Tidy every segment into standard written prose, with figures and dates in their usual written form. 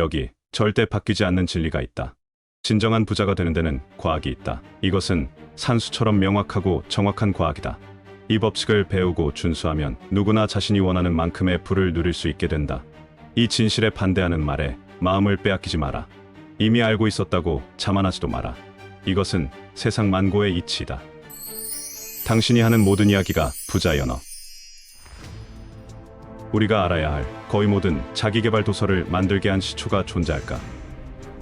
여기 절대 바뀌지 않는 진리가 있다. 진정한 부자가 되는 데는 과학이 있다. 이것은 산수처럼 명확하고 정확한 과학이다. 이 법칙을 배우고 준수하면 누구나 자신이 원하는 만큼의 부를 누릴 수 있게 된다. 이 진실에 반대하는 말에 마음을 빼앗기지 마라. 이미 알고 있었다고 자만하지도 마라. 이것은 세상 만고의 이치이다. 당신이 하는 모든 이야기가 부자의 언어. 우리가 알아야 할 거의 모든 자기계발 도서를 만들게 한 시초가 존재할까?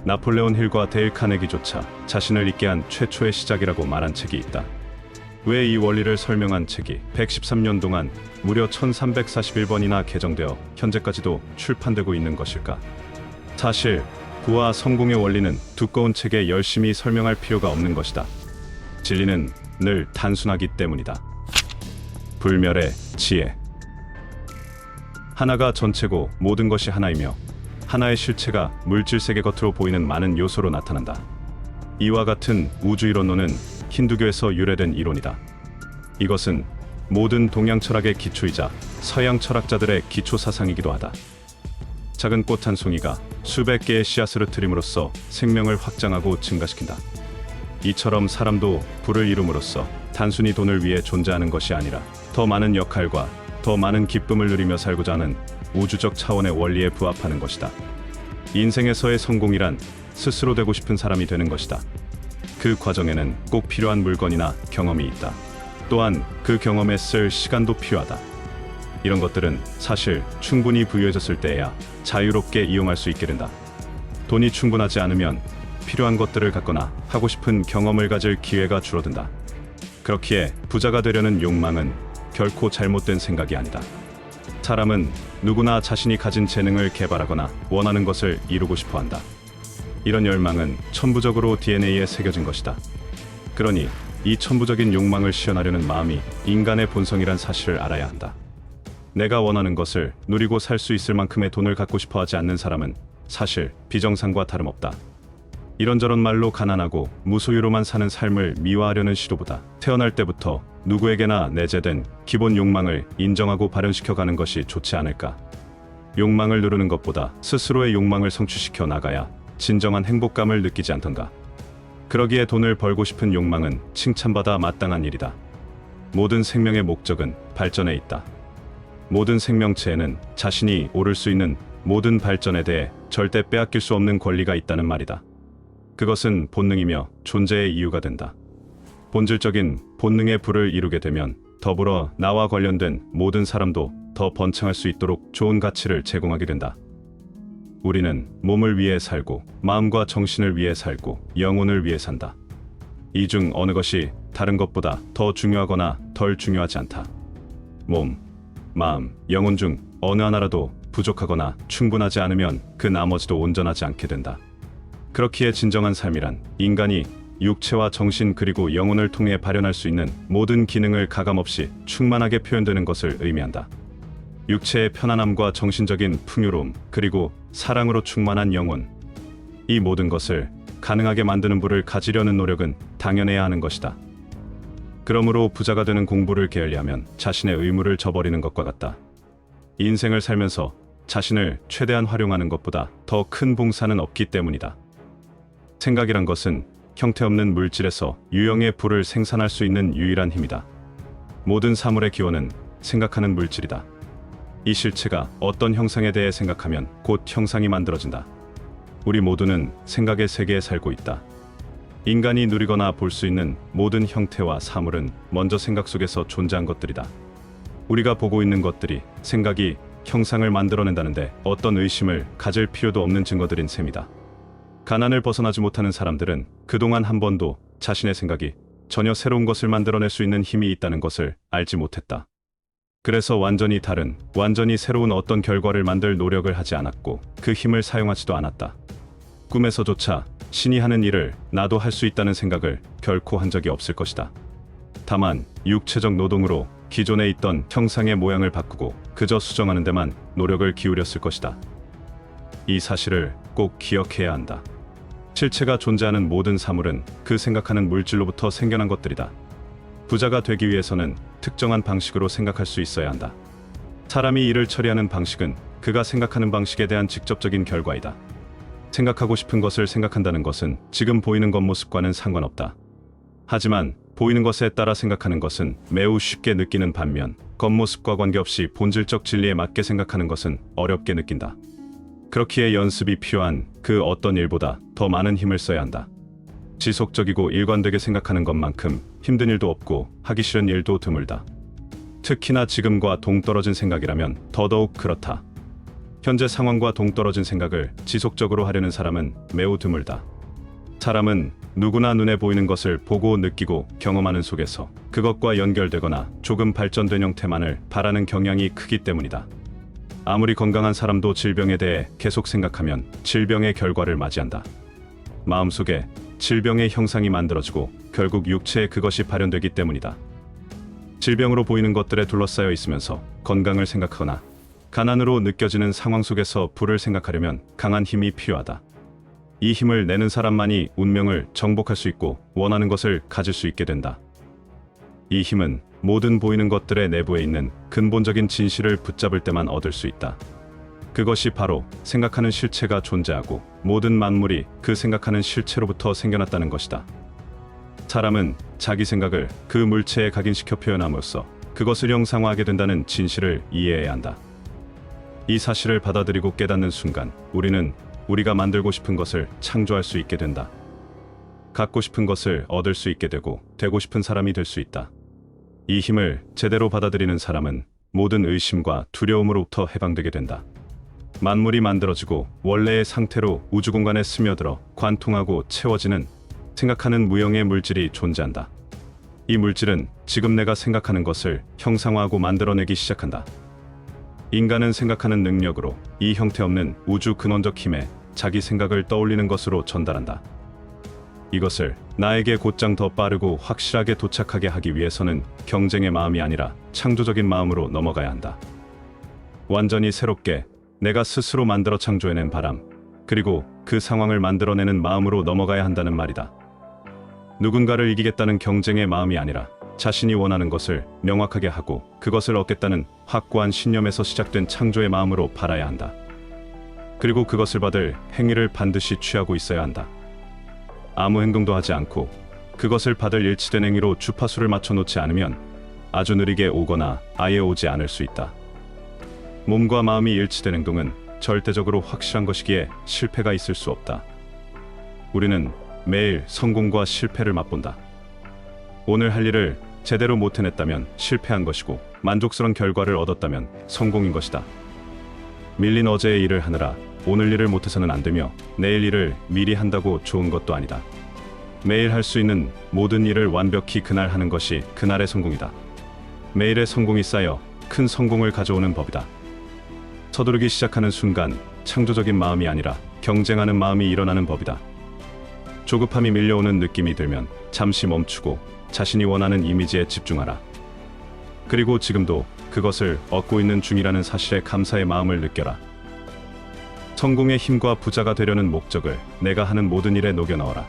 나폴레온 힐과 데일 카네기조차 자신을 잊게 한 최초의 시작이라고 말한 책이 있다. 왜 이 원리를 설명한 책이 113년 동안 무려 1341번이나 개정되어 현재까지도 출판되고 있는 것일까? 사실 부와 성공의 원리는 두꺼운 책에 열심히 설명할 필요가 없는 것이다. 진리는 늘 단순하기 때문이다. 불멸의 지혜. 하나가 전체고 모든 것이 하나이며 하나의 실체가 물질 세계 겉으로 보이는 많은 요소로 나타난다. 이와 같은 우주 이론론은 힌두교에서 유래된 이론이다. 이것은 모든 동양 철학의 기초이자 서양 철학자들의 기초 사상이기도 하다. 작은 꽃 한 송이가 수백 개의 씨앗으로 트림으로써 생명을 확장하고 증가시킨다. 이처럼 사람도 부를 이룸으로써 단순히 돈을 위해 존재하는 것이 아니라 더 많은 역할과 더 많은 기쁨을 누리며 살고자 하는 우주적 차원의 원리에 부합하는 것이다. 인생에서의 성공이란 스스로 되고 싶은 사람이 되는 것이다. 그 과정에는 꼭 필요한 물건이나 경험이 있다. 또한 그 경험에 쓸 시간도 필요하다. 이런 것들은 사실 충분히 부유해졌을 때에야 자유롭게 이용할 수 있게 된다. 돈이 충분하지 않으면 필요한 것들을 갖거나 하고 싶은 경험을 가질 기회가 줄어든다. 그렇기에 부자가 되려는 욕망은 결코 잘못된 생각이 아니다. 사람은 누구나 자신이 가진 재능을 개발하거나 원하는 것을 이루고 싶어 한다. 이런 열망은 천부적으로 DNA에 새겨진 것이다. 그러니 이 천부적인 욕망을 실현하려는 마음이 인간의 본성이란 사실을 알아야 한다. 내가 원하는 것을 누리고 살 수 있을 만큼의 돈을 갖고 싶어 하지 않는 사람은 사실 비정상과 다름없다. 이런저런 말로 가난하고 무소유로만 사는 삶을 미화하려는 시도보다 태어날 때부터 누구에게나 내재된 기본 욕망을 인정하고 발현시켜가는 것이 좋지 않을까. 욕망을 누르는 것보다 스스로의 욕망을 성취시켜 나가야 진정한 행복감을 느끼지 않던가. 그러기에 돈을 벌고 싶은 욕망은 칭찬받아 마땅한 일이다. 모든 생명의 목적은 발전에 있다. 모든 생명체에는 자신이 오를 수 있는 모든 발전에 대해 절대 빼앗길 수 없는 권리가 있다는 말이다. 그것은 본능이며 존재의 이유가 된다. 본질적인 본능의 부를 이루게 되면 더불어 나와 관련된 모든 사람도 더 번창할 수 있도록 좋은 가치를 제공하게 된다. 우리는 몸을 위해 살고 마음과 정신을 위해 살고 영혼을 위해 산다. 이 중 어느 것이 다른 것보다 더 중요하거나 덜 중요하지 않다. 몸, 마음, 영혼 중 어느 하나라도 부족하거나 충분하지 않으면 그 나머지도 온전하지 않게 된다. 그렇기에 진정한 삶이란 인간이 육체와 정신 그리고 영혼을 통해 발현할 수 있는 모든 기능을 가감없이 충만하게 표현되는 것을 의미한다. 육체의 편안함과 정신적인 풍요로움 그리고 사랑으로 충만한 영혼, 이 모든 것을 가능하게 만드는 부를 가지려는 노력은 당연해야 하는 것이다. 그러므로 부자가 되는 공부를 게을리하면 자신의 의무를 저버리는 것과 같다. 인생을 살면서 자신을 최대한 활용하는 것보다 더 큰 봉사는 없기 때문이다. 생각이란 것은 형태없는 물질에서 유형의 부를 생산할 수 있는 유일한 힘이다. 모든 사물의 기원은 생각하는 물질이다. 이 실체가 어떤 형상에 대해 생각하면 곧 형상이 만들어진다. 우리 모두는 생각의 세계에 살고 있다. 인간이 누리거나 볼 수 있는 모든 형태와 사물은 먼저 생각 속에서 존재한 것들이다. 우리가 보고 있는 것들이 생각이 형상을 만들어낸다는데 어떤 의심을 가질 필요도 없는 증거들인 셈이다. 가난을 벗어나지 못하는 사람들은 그동안 한 번도 자신의 생각이 전혀 새로운 것을 만들어낼 수 있는 힘이 있다는 것을 알지 못했다. 그래서 완전히 다른, 완전히 새로운 어떤 결과를 만들 노력을 하지 않았고 그 힘을 사용하지도 않았다. 꿈에서조차 신이 하는 일을 나도 할 수 있다는 생각을 결코 한 적이 없을 것이다. 다만 육체적 노동으로 기존에 있던 형상의 모양을 바꾸고 그저 수정하는 데만 노력을 기울였을 것이다. 이 사실을 꼭 기억해야 한다. 실체가 존재하는 모든 사물은 그 생각하는 물질로부터 생겨난 것들이다. 부자가 되기 위해서는 특정한 방식으로 생각할 수 있어야 한다. 사람이 일을 처리하는 방식은 그가 생각하는 방식에 대한 직접적인 결과이다. 생각하고 싶은 것을 생각한다는 것은 지금 보이는 겉모습과는 상관없다. 하지만 보이는 것에 따라 생각하는 것은 매우 쉽게 느끼는 반면 겉모습과 관계없이 본질적 진리에 맞게 생각하는 것은 어렵게 느낀다. 그렇기에 연습이 필요한 그 어떤 일보다 더 많은 힘을 써야 한다. 지속적이고 일관되게 생각하는 것만큼 힘든 일도 없고 하기 싫은 일도 드물다. 특히나 지금과 동떨어진 생각이라면 더더욱 그렇다. 현재 상황과 동떨어진 생각을 지속적으로 하려는 사람은 매우 드물다. 사람은 누구나 눈에 보이는 것을 보고 느끼고 경험하는 속에서 그것과 연결되거나 조금 발전된 형태만을 바라는 경향이 크기 때문이다. 아무리 건강한 사람도 질병에 대해 계속 생각하면 질병의 결과를 맞이한다. 마음속에 질병의 형상이 만들어지고 결국 육체에 그것이 발현되기 때문이다. 질병으로 보이는 것들에 둘러싸여 있으면서 건강을 생각하거나 가난으로 느껴지는 상황 속에서 부를 생각하려면 강한 힘이 필요하다. 이 힘을 내는 사람만이 운명을 정복할 수 있고 원하는 것을 가질 수 있게 된다. 이 힘은 모든 보이는 것들의 내부에 있는 근본적인 진실을 붙잡을 때만 얻을 수 있다. 그것이 바로 생각하는 실체가 존재하고 모든 만물이 그 생각하는 실체로부터 생겨났다는 것이다. 사람은 자기 생각을 그 물체에 각인시켜 표현함으로써 그것을 형상화하게 된다는 진실을 이해해야 한다. 이 사실을 받아들이고 깨닫는 순간 우리는 우리가 만들고 싶은 것을 창조할 수 있게 된다. 갖고 싶은 것을 얻을 수 있게 되고 싶은 사람이 될 수 있다. 이 힘을 제대로 받아들이는 사람은 모든 의심과 두려움으로부터 해방되게 된다. 만물이 만들어지고 원래의 상태로 우주 공간에 스며들어 관통하고 채워지는 생각하는 무형의 물질이 존재한다. 이 물질은 지금 내가 생각하는 것을 형상화하고 만들어내기 시작한다. 인간은 생각하는 능력으로 이 형태 없는 우주 근원적 힘에 자기 생각을 떠올리는 것으로 전달한다. 이것을 나에게 곧장 더 빠르고 확실하게 도착하게 하기 위해서는 경쟁의 마음이 아니라 창조적인 마음으로 넘어가야 한다. 완전히 새롭게 내가 스스로 만들어 창조해낸 바람, 그리고 그 상황을 만들어내는 마음으로 넘어가야 한다는 말이다. 누군가를 이기겠다는 경쟁의 마음이 아니라 자신이 원하는 것을 명확하게 하고 그것을 얻겠다는 확고한 신념에서 시작된 창조의 마음으로 바라야 한다. 그리고 그것을 받을 행위를 반드시 취하고 있어야 한다. 아무 행동도 하지 않고 그것을 받을 일치된 행위로 주파수를 맞춰 놓지 않으면 아주 느리게 오거나 아예 오지 않을 수 있다. 몸과 마음이 일치된 행동은 절대적으로 확실한 것이기에 실패가 있을 수 없다. 우리는 매일 성공과 실패를 맛본다. 오늘 할 일을 제대로 못 해냈다면 실패한 것이고 만족스러운 결과를 얻었다면 성공인 것이다. 밀린 어제의 일을 하느라 오늘 일을 못해서는 안 되며 내일 일을 미리 한다고 좋은 것도 아니다. 매일 할 수 있는 모든 일을 완벽히 그날 하는 것이 그날의 성공이다. 매일의 성공이 쌓여 큰 성공을 가져오는 법이다. 서두르기 시작하는 순간 창조적인 마음이 아니라 경쟁하는 마음이 일어나는 법이다. 조급함이 밀려오는 느낌이 들면 잠시 멈추고 자신이 원하는 이미지에 집중하라. 그리고 지금도 그것을 얻고 있는 중이라는 사실에 감사의 마음을 느껴라. 성공의 힘과 부자가 되려는 목적을 내가 하는 모든 일에 녹여 넣어라.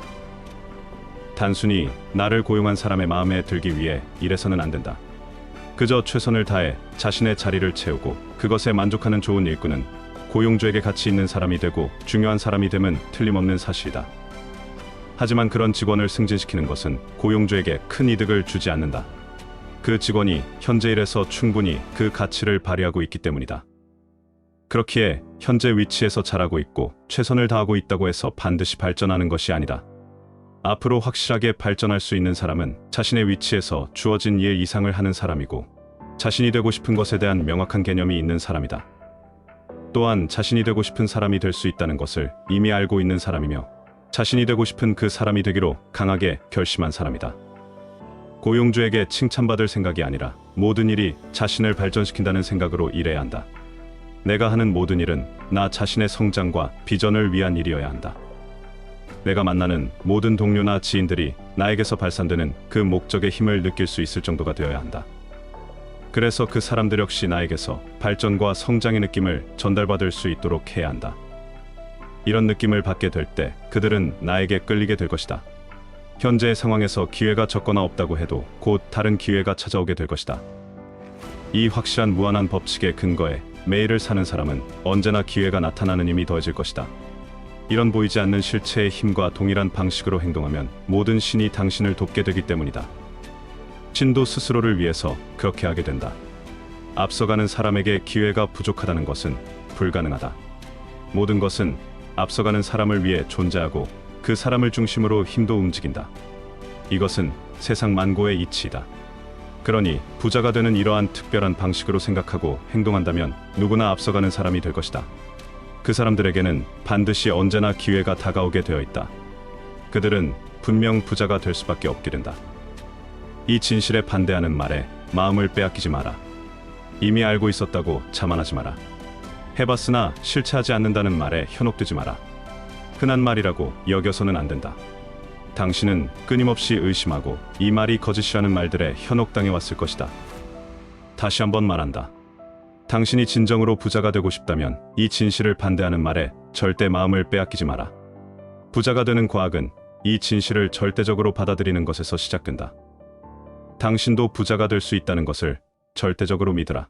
단순히 나를 고용한 사람의 마음에 들기 위해 일해서는 안 된다. 그저 최선을 다해 자신의 자리를 채우고 그것에 만족하는 좋은 일꾼은 고용주에게 가치 있는 사람이 되고 중요한 사람이 됨은 틀림없는 사실이다. 하지만 그런 직원을 승진시키는 것은 고용주에게 큰 이득을 주지 않는다. 그 직원이 현재 일에서 충분히 그 가치를 발휘하고 있기 때문이다. 그렇기에 현재 위치에서 잘하고 있고 최선을 다하고 있다고 해서 반드시 발전하는 것이 아니다. 앞으로 확실하게 발전할 수 있는 사람은 자신의 위치에서 주어진 일 이상을 하는 사람이고 자신이 되고 싶은 것에 대한 명확한 개념이 있는 사람이다. 또한 자신이 되고 싶은 사람이 될 수 있다는 것을 이미 알고 있는 사람이며 자신이 되고 싶은 그 사람이 되기로 강하게 결심한 사람이다. 고용주에게 칭찬받을 생각이 아니라 모든 일이 자신을 발전시킨다는 생각으로 일해야 한다. 내가 하는 모든 일은 나 자신의 성장과 비전을 위한 일이어야 한다. 내가 만나는 모든 동료나 지인들이 나에게서 발산되는 그 목적의 힘을 느낄 수 있을 정도가 되어야 한다. 그래서 그 사람들 역시 나에게서 발전과 성장의 느낌을 전달받을 수 있도록 해야 한다. 이런 느낌을 받게 될 때 그들은 나에게 끌리게 될 것이다. 현재의 상황에서 기회가 적거나 없다고 해도 곧 다른 기회가 찾아오게 될 것이다. 이 확실한 무한한 법칙에 근거해 매일을 사는 사람은 언제나 기회가 나타나는 힘이 더해질 것이다. 이런 보이지 않는 실체의 힘과 동일한 방식으로 행동하면 모든 신이 당신을 돕게 되기 때문이다. 신도 스스로를 위해서 그렇게 하게 된다. 앞서가는 사람에게 기회가 부족하다는 것은 불가능하다. 모든 것은 앞서가는 사람을 위해 존재하고 그 사람을 중심으로 힘도 움직인다. 이것은 세상 만고의 이치이다. 그러니 부자가 되는 이러한 특별한 방식으로 생각하고 행동한다면 누구나 앞서가는 사람이 될 것이다. 그 사람들에게는 반드시 언제나 기회가 다가오게 되어 있다. 그들은 분명 부자가 될 수밖에 없게 된다. 이 진실에 반대하는 말에 마음을 빼앗기지 마라. 이미 알고 있었다고 자만하지 마라. 해봤으나 실체하지 않는다는 말에 현혹되지 마라. 흔한 말이라고 여겨서는 안 된다. 당신은 끊임없이 의심하고 이 말이 거짓이라는 말들에 현혹당해 왔을 것이다. 다시 한번 말한다. 당신이 진정으로 부자가 되고 싶다면 이 진실을 반대하는 말에 절대 마음을 빼앗기지 마라. 부자가 되는 과학은 이 진실을 절대적으로 받아들이는 것에서 시작된다. 당신도 부자가 될 수 있다는 것을 절대적으로 믿으라.